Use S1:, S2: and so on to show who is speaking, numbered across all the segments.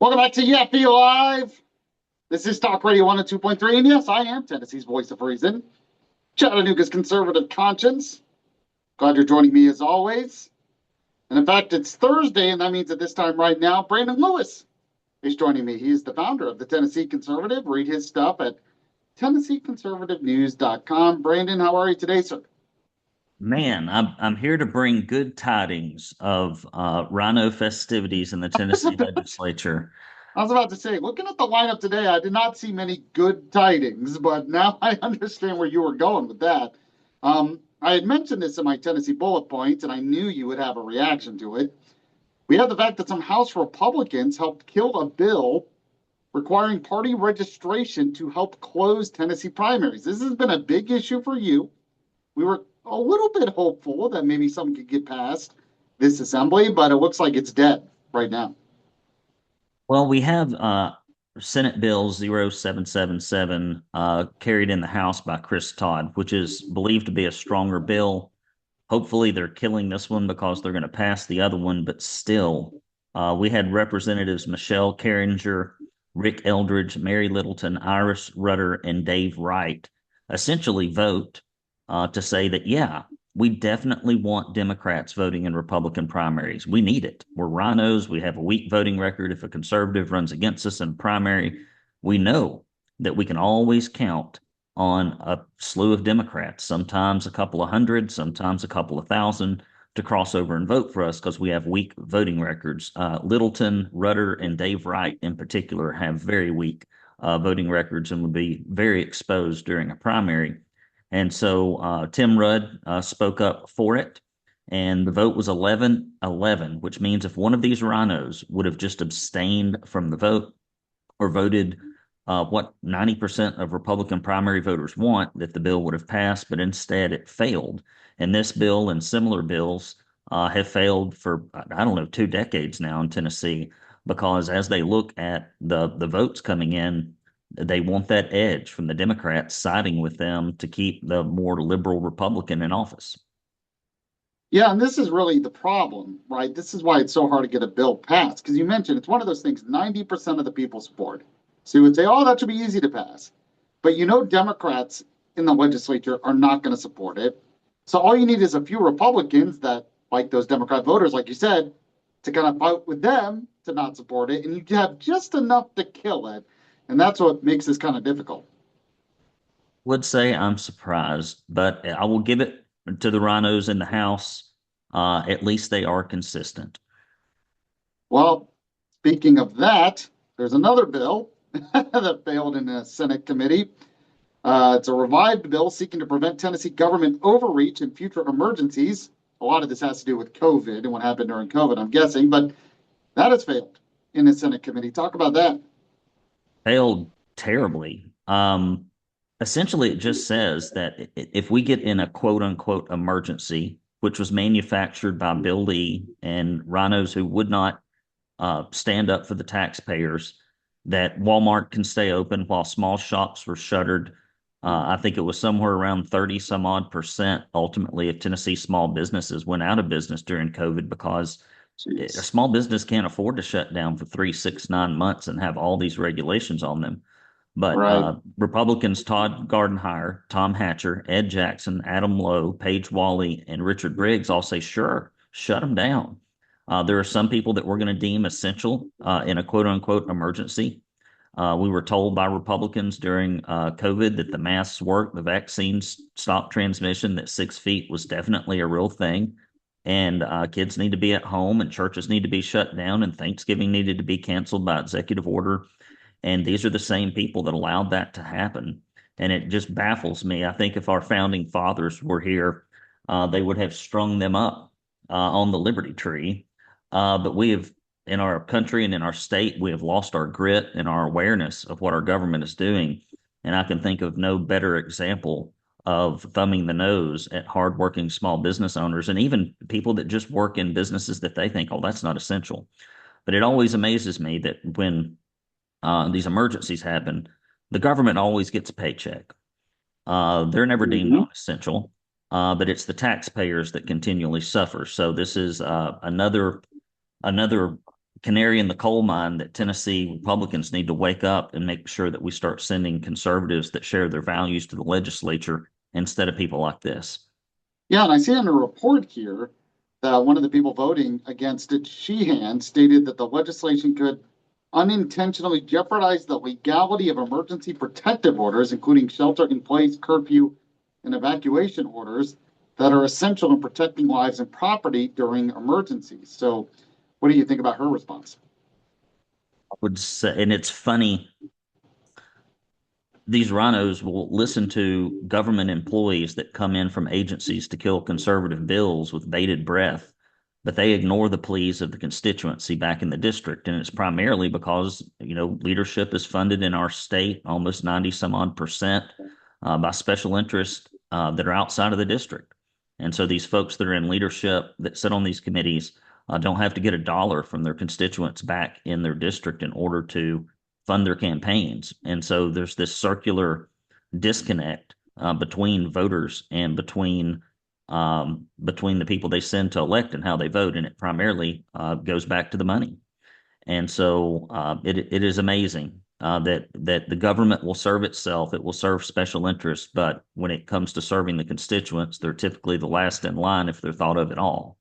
S1: Welcome back to Yappy Live. This is Talk Radio 102.3, and yes, I am Tennessee's voice of reason, Chattanooga's conservative conscience. Glad you're joining me as always. And in fact, it's Thursday, and that means at this time right now, Brandon Lewis is joining me. He's the founder of the Tennessee Conservative. Read his stuff at TennesseeConservativeNews.com. Brandon, how are you today, sir?
S2: Man, I'm here to bring good tidings of RINO festivities in the Tennessee Legislature.
S1: I was about to say, looking at the lineup today, I did not see many good tidings, but now I understand where you were going with that. I had mentioned this in my Tennessee bullet points, and I knew you would have a reaction to it. We have the fact that some House Republicans helped kill a bill requiring party registration to help close Tennessee primaries. This has been a big issue for you. We were a little bit hopeful that maybe something could get passed this assembly, but it looks like it's dead right now.
S2: Well, we have Senate Bill 0777 carried in the House by Chris Todd, which is believed to be a stronger bill. Hopefully, they're killing this one because they're going to pass the other one, but still, we had Representatives Michelle Carringer, Rick Eldridge, Mary Littleton, Iris Rutter, and Dave Wright essentially vote to say that, yeah, we definitely want Democrats voting in Republican primaries. We need it. We're RINOs. We have a weak voting record. If a conservative runs against us in a primary, we know that we can always count on a slew of Democrats, sometimes a couple of hundred, sometimes a couple of thousand, to cross over and vote for us because we have weak voting records. Littleton, Rutter, and Dave Wright in particular have very weak voting records and would be very exposed during a primary. And so Tim Rudd spoke up for it, and the vote was 11-11, which means if one of these RINOs would have just abstained from the vote or voted what 90% of Republican primary voters want, that the bill would have passed, but instead it failed. And this bill and similar bills have failed for, I don't know, 2 decades now in Tennessee, because as they look at the votes coming in, they want that edge from the Democrats siding with them to keep the more liberal Republican in office.
S1: Yeah, and this is really the problem, right? This is why it's so hard to get a bill passed, because you mentioned it's one of those things 90% of the people support. So you would say, oh, that should be easy to pass. But you know, Democrats in the legislature are not going to support it. So all you need is a few Republicans that, like those Democrat voters, like you said, to kind of fight with them to not support it. And you have just enough to kill it. And that's what makes this kind of difficult.
S2: Would say I'm surprised, but I will give it to the RINOs in the House. At least they are consistent.
S1: Well, speaking of that, there's another bill that failed in the Senate committee. It's a revived bill seeking to prevent Tennessee government overreach in future emergencies. A lot of this has to do with COVID and what happened during COVID, I'm guessing, but that has failed in the Senate committee. Talk about that.
S2: Failed terribly. Essentially, it just says that if we get in a quote unquote emergency, which was manufactured by Bill Lee and RINOs who would not stand up for the taxpayers, that Walmart can stay open while small shops were shuttered. I think it was somewhere around 30 some odd percent ultimately of Tennessee small businesses went out of business during COVID because a
S1: Jeez.
S2: small business can't afford to shut down for 3, 6, 9 months and have all these regulations on them. But
S1: Right.
S2: Republicans Todd Gardenhire, Tom Hatcher, Ed Jackson, Adam Lowe, Paige Wally, and Richard Briggs all say, sure, shut them down. There are some people that we're going to deem essential in a quote unquote emergency. We were told by Republicans during COVID that the masks work, the vaccines stop transmission, that 6 feet was definitely a real thing. And kids need to be at home, and churches need to be shut down, and Thanksgiving needed to be canceled by executive order. And these are the same people that allowed that to happen. And it just baffles me. I think if our founding fathers were here, they would have strung them up on the Liberty Tree. But we have, in our country and in our state, we have lost our grit and our awareness of what our government is doing. And I can think of no better example of thumbing the nose at hardworking small business owners and even people that just work in businesses that they think, oh, that's not essential. But it always amazes me that when these emergencies happen, the government always gets a paycheck. They're never deemed
S1: Mhm.
S2: non-essential, but it's the taxpayers that continually suffer. So this is another canary in the coal mine that Tennessee Republicans need to wake up and make sure that we start sending conservatives that share their values to the legislature instead of people like this.
S1: Yeah, and I see in a report here that one of the people voting against it, Sheehan, stated that the legislation could unintentionally jeopardize the legality of emergency protective orders, including shelter in place, curfew, and evacuation orders that are essential in protecting lives and property during emergencies. So, what do you think about her response?
S2: I would say, and it's funny, these RINOs will listen to government employees that come in from agencies to kill conservative bills with bated breath, but they ignore the pleas of the constituency back in the district. And it's primarily because, leadership is funded in our state almost 90 some odd percent by special interests that are outside of the district. And so these folks that are in leadership that sit on these committees don't have to get a dollar from their constituents back in their district in order to fund their campaigns. And so there's this circular disconnect between voters and between the people they send to elect and how they vote, and it primarily goes back to the money. And so it is amazing that the government will serve itself, it will serve special interests, but when it comes to serving the constituents, they're typically the last in line if they're thought of at all.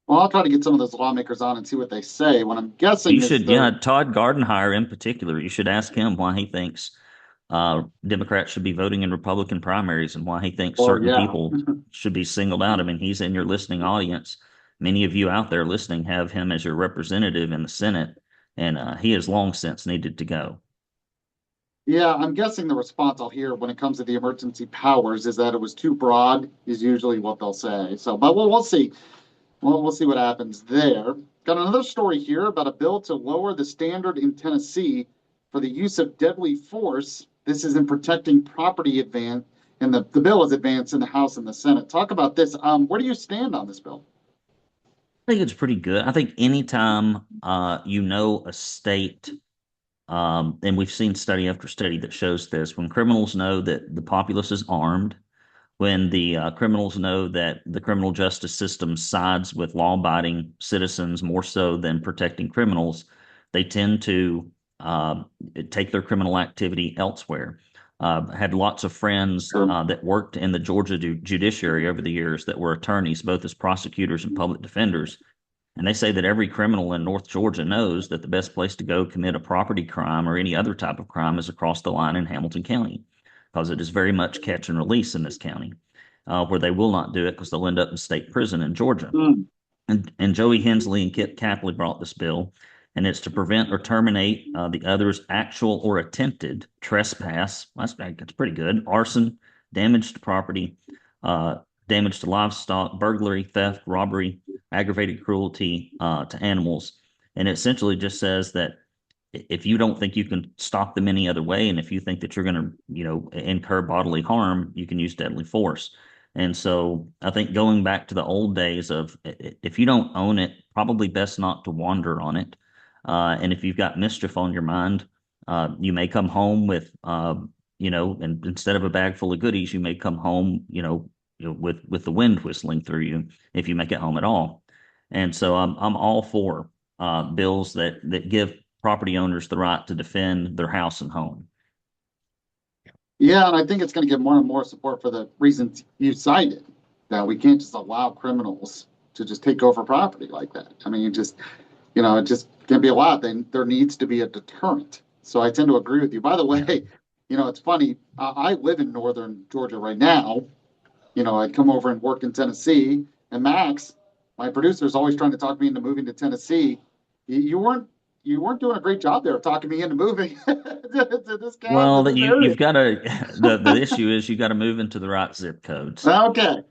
S1: Well, I'll try to get some of those lawmakers on and see what they say. What I'm guessing
S2: You
S1: is
S2: should, yeah, Todd Gardenhire in particular, you should ask him why he thinks Democrats should be voting in Republican primaries and why he thinks certain people should be singled out. I mean, he's in your listening audience. Many of you out there listening have him as your representative in the Senate, and he has long since needed to go.
S1: Yeah, I'm guessing the response I'll hear when it comes to the emergency powers is that it was too broad, is usually what they'll say. So, but we'll see. We'll see what happens there. Got another story here about a bill to lower the standard in Tennessee for the use of deadly force. This is in protecting property advance, and the bill is advanced in the House and the Senate. Talk about this. Where do you stand on this bill?
S2: I think it's pretty good. I think anytime a state, and we've seen study after study that shows this, when criminals know that the populace is armed, when the criminals know that the criminal justice system sides with law-abiding citizens more so than protecting criminals, they tend to take their criminal activity elsewhere. Had lots of friends that worked in the Georgia judiciary over the years that were attorneys, both as prosecutors and public defenders. And they say that every criminal in North Georgia knows that the best place to go commit a property crime or any other type of crime is across the line in Hamilton County, because it is very much catch and release in this county, where they will not do it because they'll end up in state prison in Georgia. And Joey Hensley and Kit Capley brought this bill, and it's to prevent or terminate the other's actual or attempted trespass. That's pretty good. Arson, damage to property, damage to livestock, burglary, theft, robbery, aggravated cruelty to animals. And it essentially just says that if you don't think you can stop them any other way, and if you think that you're going to, incur bodily harm, you can use deadly force. And so I think going back to the old days of if you don't own it, probably best not to wander on it. And if you've got mischief on your mind, you may come home with, and instead of a bag full of goodies, you may come home, with the wind whistling through you if you make it home at all. And so I'm all for bills that give property owners the right to defend their house and home.
S1: Yeah, and I think it's going to get more and more support for the reasons you cited, that we can't just allow criminals to just take over property like that. I mean, it just can't be allowed. Then there needs to be a deterrent. So I tend to agree with you. By the way, it's funny. I live in northern Georgia right now. I'd come over and work in Tennessee, and Max, my producer, is always trying to talk me into moving to Tennessee. You weren't doing a great job there of talking me into moving to this county.
S2: Well, you've got to, the issue is you got to move into the right zip codes.
S1: Okay.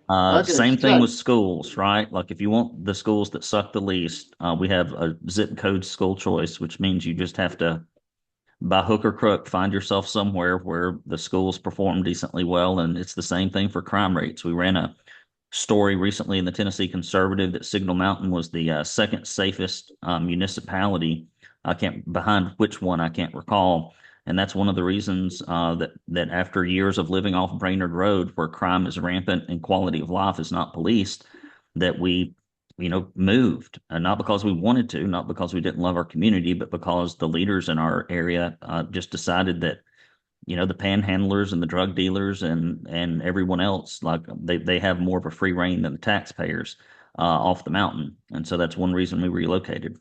S2: Same thing with schools, right? Like if you want the schools that suck the least, we have a zip code school choice, which means you just have to, by hook or crook, find yourself somewhere where the schools perform decently well. And it's the same thing for crime rates. We ran a story recently in the Tennessee Conservative that Signal Mountain was the second safest municipality. Behind which one I can't recall. And that's one of the reasons that after years of living off Brainerd Road, where crime is rampant and quality of life is not policed, that we moved, not because we wanted to, not because we didn't love our community, but because the leaders in our area just decided that the panhandlers and the drug dealers and everyone else, like they have more of a free reign than the taxpayers off the mountain, and so that's one reason we relocated.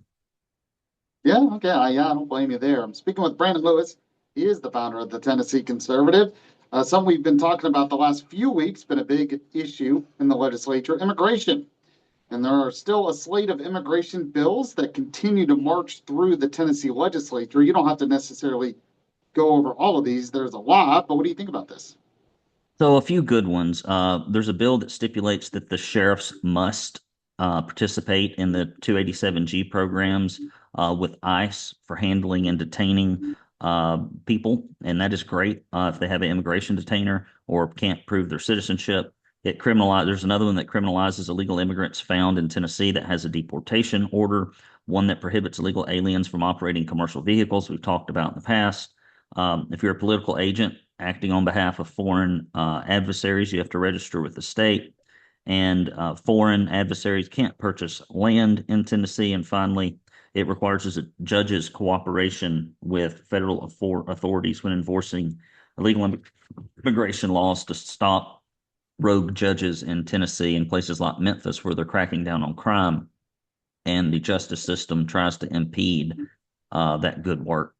S1: Yeah, okay. I don't blame you there. I'm speaking with Brandon Lewis. He is the founder of the Tennessee Conservative. Something we've been talking about the last few weeks, been a big issue in the legislature, immigration. And there are still a slate of immigration bills that continue to march through the Tennessee legislature. You don't have to necessarily go over all of these. There's a lot, but what do you think about this?
S2: So a few good ones. There's a bill that stipulates that the sheriffs must participate in the 287G programs with ICE for handling and detaining people, and that is great if they have an immigration detainer or can't prove their citizenship. There's another one that criminalizes illegal immigrants found in Tennessee that has a deportation order, one that prohibits illegal aliens from operating commercial vehicles we've talked about in the past. If you're a political agent acting on behalf of foreign adversaries, you have to register with the state. And foreign adversaries can't purchase land in Tennessee. And finally, it requires a judge's cooperation with federal authorities when enforcing illegal immigration laws to stop rogue judges in Tennessee and places like Memphis where they're cracking down on crime. And the justice system tries to impede that good work.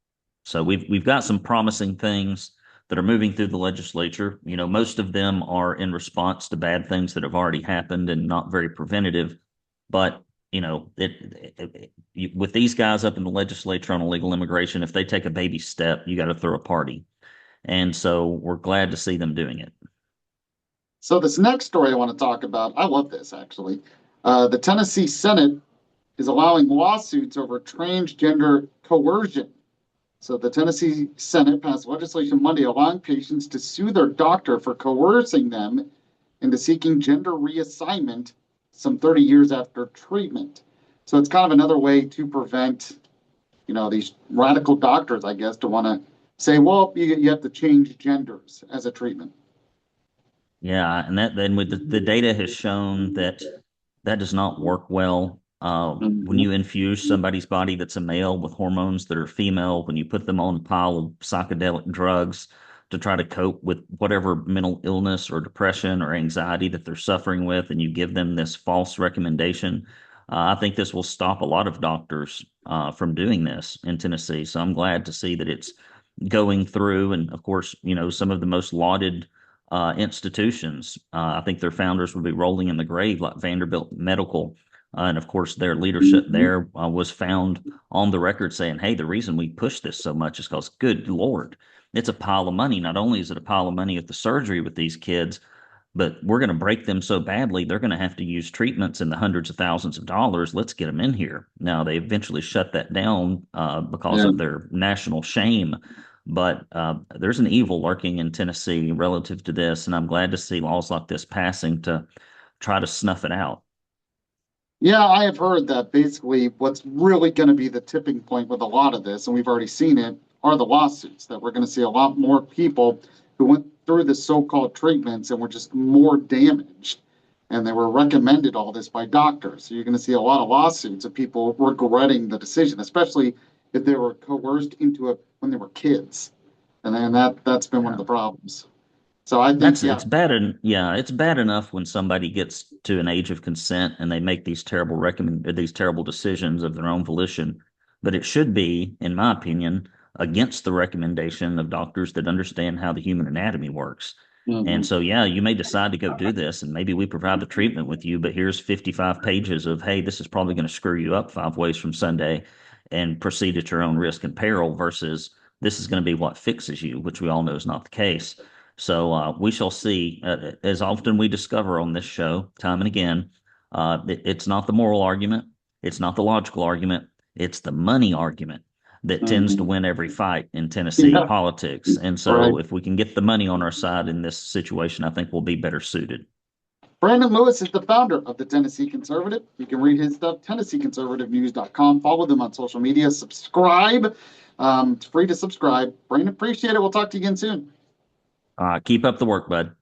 S2: So we've got some promising things that are moving through the legislature. Most of them are in response to bad things that have already happened and not very preventative. But with these guys up in the legislature on illegal immigration, if they take a baby step, you got to throw a party. And so we're glad to see them doing it.
S1: So this next story I want to talk about, I love this actually. The Tennessee Senate is allowing lawsuits over transgender coercion. So the Tennessee Senate passed legislation Monday allowing patients to sue their doctor for coercing them into seeking gender reassignment some 30 years after treatment. So it's kind of another way to prevent, these radical doctors, I guess, to want to say, well, you have to change genders as a treatment.
S2: Yeah, and that then with the data has shown that that does not work well. When
S1: Mhm.
S2: you infuse somebody's body that's a male with hormones that are female, when you put them on a pile of psychedelic drugs to try to cope with whatever mental illness or depression or anxiety that they're suffering with, and you give them this false recommendation, I think this will stop a lot of doctors from doing this in Tennessee. So I'm glad to see that it's going through. And of course, some of the most lauded institutions, I think their founders would be rolling in the grave, like Vanderbilt Medical. And of course, their leadership there was found on the record saying, hey, the reason we push this so much is because, good Lord, it's a pile of money. Not only is it a pile of money at the surgery with these kids, but we're going to break them so badly, they're going to have to use treatments in the hundreds of thousands of dollars. Let's get them in here. Now, they eventually shut that down because
S1: Yeah.
S2: of their national shame. But there's an evil lurking in Tennessee relative to this, and I'm glad to see laws like this passing to try to snuff it out.
S1: Yeah, I have heard that basically what's really going to be the tipping point with a lot of this, and we've already seen it, are the lawsuits, that we're going to see a lot more people who went through the so-called treatments and were just more damaged. And they were recommended all this by doctors. So you're going to see a lot of lawsuits of people regretting the decision, especially if they were coerced into it when they were kids. And then that's been one of
S2: Yeah.
S1: the problems. So I think,
S2: That's
S1: yeah,
S2: it's bad and yeah, it's bad enough when somebody gets to an age of consent and they make these terrible decisions of their own volition. But it should be, in my opinion, against the recommendation of doctors that understand how the human anatomy works. And
S1: mhm.
S2: so, yeah, you may decide to go do this, and maybe we provide the treatment with you, but here's 55 pages of, hey, this is probably going to screw you up 5 ways from Sunday, and proceed at your own risk and peril versus this is going to be what fixes you, which we all know is not the case. So we shall see. As often we discover on this show, time and again, it's not the moral argument, it's not the logical argument, it's the money argument that tends to
S1: Mhm.
S2: win every fight in Tennessee
S1: Yeah,
S2: politics. And
S1: right.
S2: so, if we can get the money on our side in this situation, I think we'll be better suited.
S1: Brandon Lewis is the founder of the Tennessee Conservative. You can read his stuff, TennesseeConservativeNews.com. Follow them on social media. Subscribe. It's free to subscribe. Brandon, appreciate it. We'll talk to you again soon.
S2: Keep up the work, bud.